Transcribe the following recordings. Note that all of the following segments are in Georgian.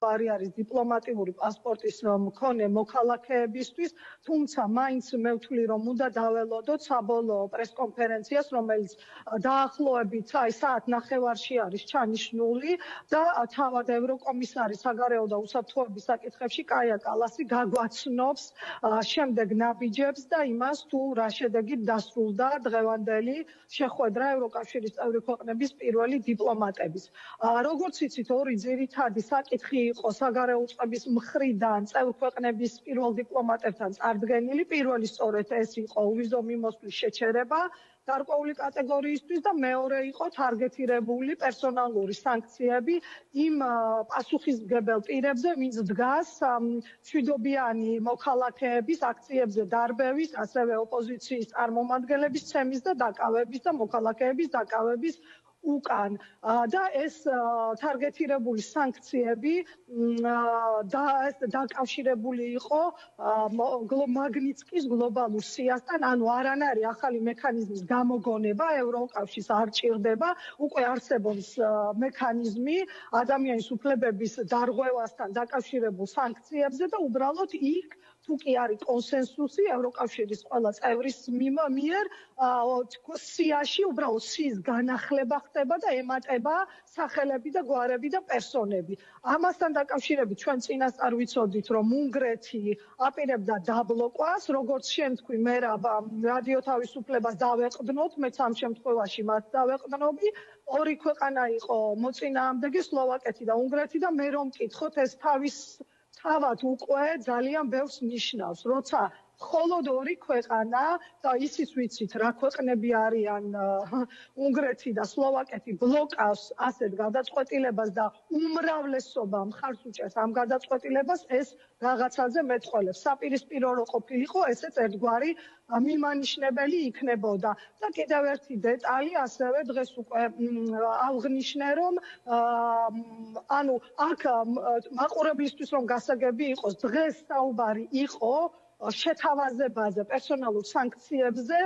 არის დიპლომატიური პასპორტის მქონე მოქალაქეებისთვის, თუმცა მაინც მე ვთვლი, რომ უნდა დაველოდოთ საბოლოო პრესკონფერენციას, რომელიც დაახლოებით საათ 9:30 არის ჩანიშნული და თავად ევროკომისარი საგარეო და უსაფრთხოების საკითხებში კაია კალასი გაგვაცნობს შემდეგ ნაბიჯებს და იმას თუ რა შედეგით დასრულდა დღევანდელი შეხვედრა ევროკავშირის წევრი ქვეყნების პირველი დიპლომატების. როგორც იცით, ორი ძირითადი საკითხი იყო საგარეო უწყების მხრიდან წევრ ქვეყნების პირველ დიპლომატებთან წარდგენილი. პირველი სწორედ ეს იყო ვიზო მიმოსვლის შეჩერება გარკვეული კატეგორიისთვის და მეორე იყო თარგეტირებული პერსონალური სანქციები იმ პასუხისმგებელ პირებზე, ვინც დგას მშვიდობიანი მოქალაქეების აქციებზე დარბევის, ასევე ოპოზიციის წარმომადგენლების ცემის და დაკავების და მოქალაქეების დაკავების უკან და ეს თარგეტირებული სანქციები დაკავშირებული იყო მაგნიცკის გლობალურ სიასთან, ანუ არანაირი ახალი მექანიზმის გამოგონება ევროკავშირს არ ჭირდება, უკვე არსებობს მექანიზმი ადამიანის უფლებების დარღვევასთან დაკავშირებულ სანქციებზე და უბრალოდ იქ თუ კი არის კონსენსუსი ევროკავშირის ყველა წევრის მიერ სიაში უბრალოდ სიის განახლება ხდება და ემატება სახელები და გვარები და პერსონები. ამასთან დაკავშირებით ჩვენ წინასწარ ვიცოდით, რომ უნგრეთი აპირებდა დაბლოკვას, როგორც შემთხვი მე რადიო თავისუფლებას დავეყდნოთ, მეც ამ შემთხვევაში მათ დავეყდნობი. ორი ქვეყანა იყო მოწინააღმდეგე, სლოვაკეთი და უნგრეთი და მე რომ მკითხოთ ეს თავად უკვე ძალიან ბევრს ნიშნავს, როცა მხოლოდ ორი ქვეყანა და ისიც ვიცით რა ქვეყნები არიან უნგრეთი და სლოვაკეთი ბლოკავს ასეთ გადაწყვეტილებას და უმრავლესობა მხარს უჭერს ამ გადაწყვეტილებას, ეს რაღაცაზე მეტყველებს. საპირისპირო რო ყოფილიყო, ესეც ერთგვარი მიმანიშნებელი იქნებოდა. და კიდევ ერთი დეტალი, ასევე დღეს უკვე აღნიშნე, რომ ანუ აქ მაყურებლისთვის რომ გასაგები იყოს, დღეს საუბარი იყო შეთავაზებაზე, პერსონალურ სანქციებზე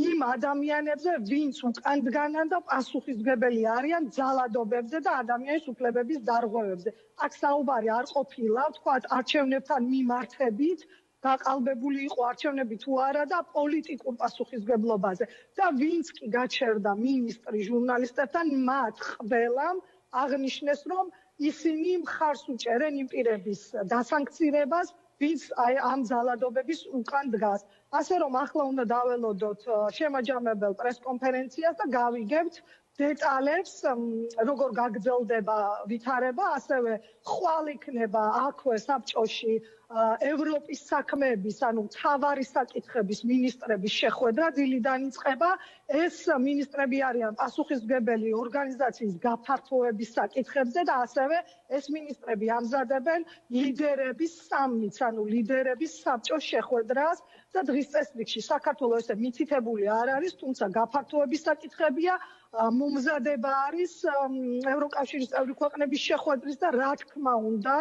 იმ ადამიანებზე, ვინც უკან დგანან და პასუხისმგებელი არიან ძალადობებზე და ადამიანის უფლებების დარღვევებზე. აქ საუბარი არ ყოფილა, ვთქვათ, არჩევნებთან მიმართებით, გაყალბებული იყო არჩევნები თუ არა და პოლიტიკურ პასუხისმგებლობაზე. და ვინც კი გაჩერდა მინისტრი ჟურნალისტებთან, მათ ყველამ აღნიშნეს, რომ ისინი მხარს უჭერენ იმ პირების დასანქცირებას, ვინც ამ ძალადობების უკან დგას. ასე რომ ახლა უნდა დაველოდოთ შემაჯამებელ პრესკონფერენციას და გავიგებთ დეტალებს, როგორ გაგრძელდება ვითარება, ასევე ხვალ იქნება აქვე საბჭოში ევროპის საქმეების, ანუ მთავარი საკითხების მინისტრების შეხვედრა დილიდან იწყება. ეს მინისტრები არიან პასუხისმგებელი ორგანიზაციის გაფართოების საკითხებზე და ასევე ეს მინისტრები ამზადებენ ლიდერების სამმიტს, ანუ ლიდერების საბჭოს შეხვედრას და დღის წესრიგში საქართველოს ესე მითითებული არ არის, თუმცა გაფართოების საკითხებია, მომზადება არის ევროკავშირის წევრი ქვეყნების შეხვედრის და რა თქმა უნდა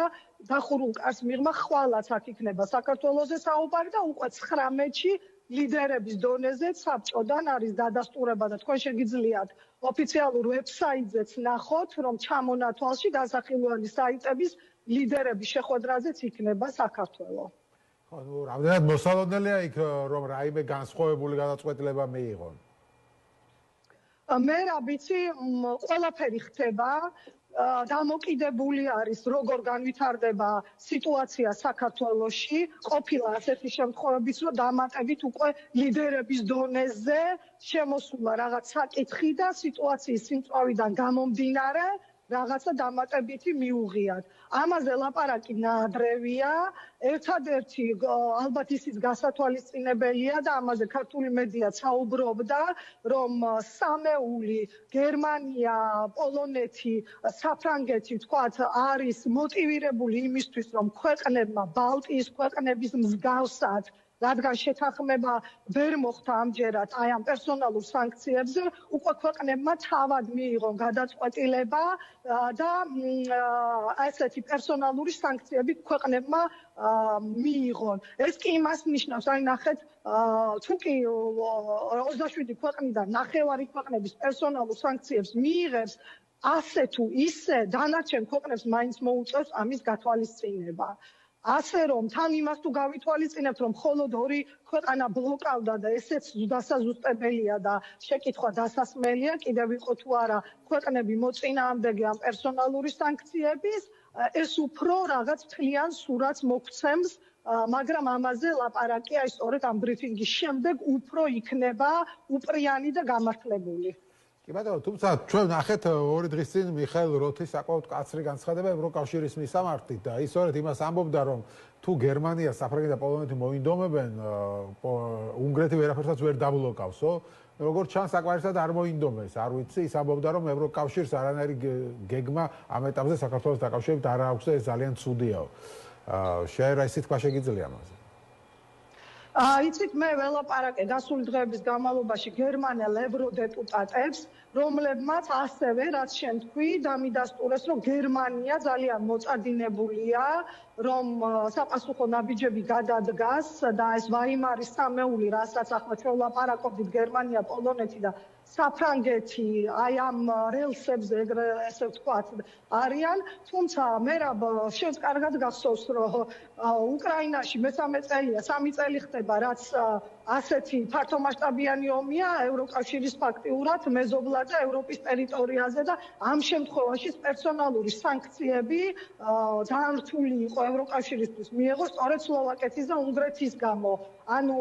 დახურულ კარს მიღმა ხვალაც აქ იქნება საქართველოზე საუბარი და უკვე 19-ში ლიდერების დონეზე საბჭოდან არის დადასტურება და თქვენ შეგიძლიათ ოფიციალურ ვებსაიტზეც ნახოთ, რომ ჩამონათვალში განსახილველი საიტების ლიდერების შეხვედრაზეც იქნება საქართველო. რამდენად მოსალოდნელია იქ, რომ რაიმე განსხვავებული გადაწყვეტილება მიიღონ? მე რა ვიცი, ყველაფერი ხდება, დამოკიდებული არის როგორ განვითარდება სიტუაცია საქართველოში. ყოფილა ასეთი შემთხვევებიც, რომ დამატებით უკვე ლიდერების დონეზე შემოსულა რაღაც საკითხი და სიტუაციის სიმწვავიდან გამომდინარე რაღაცა დამატებითი მიუღიათ. ამაზე ლაპარაკი ნაადრევია. ერთადერთი ალბათ ისიც გასათვალისწინებელია და ამაზე ქართული მედია საუბრობდა, რომ სამეული, გერმანია, პოლონეთი, საფრანგეთი, ვთქვათ, არის მოტივირებული იმისთვის, რომ ქვეყნებმა ბალტიის ქვეყნების მსგავსად რადგან შეთანხმება ვერ მოხდა ამჯერად აი ამ პერსონალურ სანქციებზე, უკვე ქვეყნებმა თავად მიიღონ გადაწყვეტილება და ასეთი პერსონალური სანქციები ქვეყნებმა მიიღონ. ეს კი იმას ნიშნავს, აი ნახეთ, თუ კი 27 ქვეყნიდან 9 ქვეყნების პერსონალურ სანქციებს მიიღებს, ასე თუ ისე დანარჩენ ქვეყნებს მაინც მოუწევს ამის გათვალისწინება. ასე რომ თან იმას თუ გავითვალისწინებთ, რომ მხოლოდ ორი ქვეყანა ბლოკავდა და ესეც დასაზუსტებელია და შეკითხვა დასასმელია, კიდევ იყო თუ არა ქვეყნები მოწინააღმდეგე ამ პერსონალური სანქციების, ეს უფრო რაღაც მთლიან სურათს მოგცემს, მაგრამ ამაზე ლაპარაკი აი სწორედ ამ ბრიფინგის შემდეგ უფრო იქნება უპრიანი და გამართლებული. კი ბატონო, თუმცა ჩვენ ნახეთ ორი დღის წინ მიხაილ როთის საკმაოდ კაცრი განცხადება ევროკავშირის მისამართით და ის სწორედ იმას ამბობდა, რომ თუ გერმანია, საფრანგეთი და პოლონეთი მოინდომებენ, უნგრეთი ვერაფერსაც ვერ დაბლოკავსო. როგორც ჩანს, საკმარისად არ მოინდომეს, არ ვიცი, ის ამბობდა, რომ ევროკავშირს არანაირი გეგმა ამ ეტაპზე საქართველოს დაკავშირებით არ აქვს და ეს ძალიან ცუდიაო. შეერა ისეთ თქვა შეგიძლია ამაზე. იცით, მე ველაპარაკე გასული დღეების განმავლობაში გერმანელ ევროდეპუტატებს, რომლებმაც ასევე, რაც შენ თქვი, დამიდასტურეს, რომ გერმანია ძალიან მოწადინებულია, რომ საპასუხო ნაბიჯები გადადგას და ეს ვაიმარის სამეული, რასაც ახლა ჩვენ ვლაპარაკობდით, გერმანია, პოლონეთი და საფრანგეთი აი ამ რელსებზე ეგრე ესე ვთქვათ არიან, თუმცა მე შენს კარგად გახსოვს, რომ უკრაინაში მესამე წელია, 3 წელი ხდება, რაც ასეთი ფართომასშტაბიანი ომია ევროკავშირის ფაქტიურად მეზობლად და ევროპის ტერიტორიაზე და ამ შემთხვევაში პერსონალური სანქციები ძალიან რთული იყო ევროკავშირისთვის მიიღო სწორედ სლოვაკეთის და უნგრეთის გამო. ანუ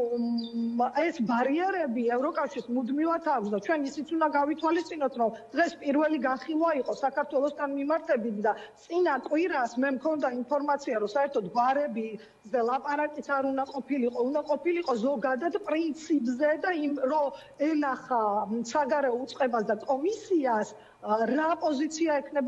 ეს ბარიერები ევროკავშირს მუდმივად აქვს და ჩვენ ისიც უნდა გავითვალისწინოთ, რომ დღეს პირველი განხილვა იყო საქართველოსთან მიმართებით და წინა კვირას მე მქონდა ინფორმაცია, რომ საერთოდ გვარებზე ლაპარაკიც არ უნდა ყოფილიყო, უნდა ყოფილიყო ზოგადად პრინციპზე და იმ რომ ენახა საგარეო უწყებას და კომისიას რა პოზიცია ექნება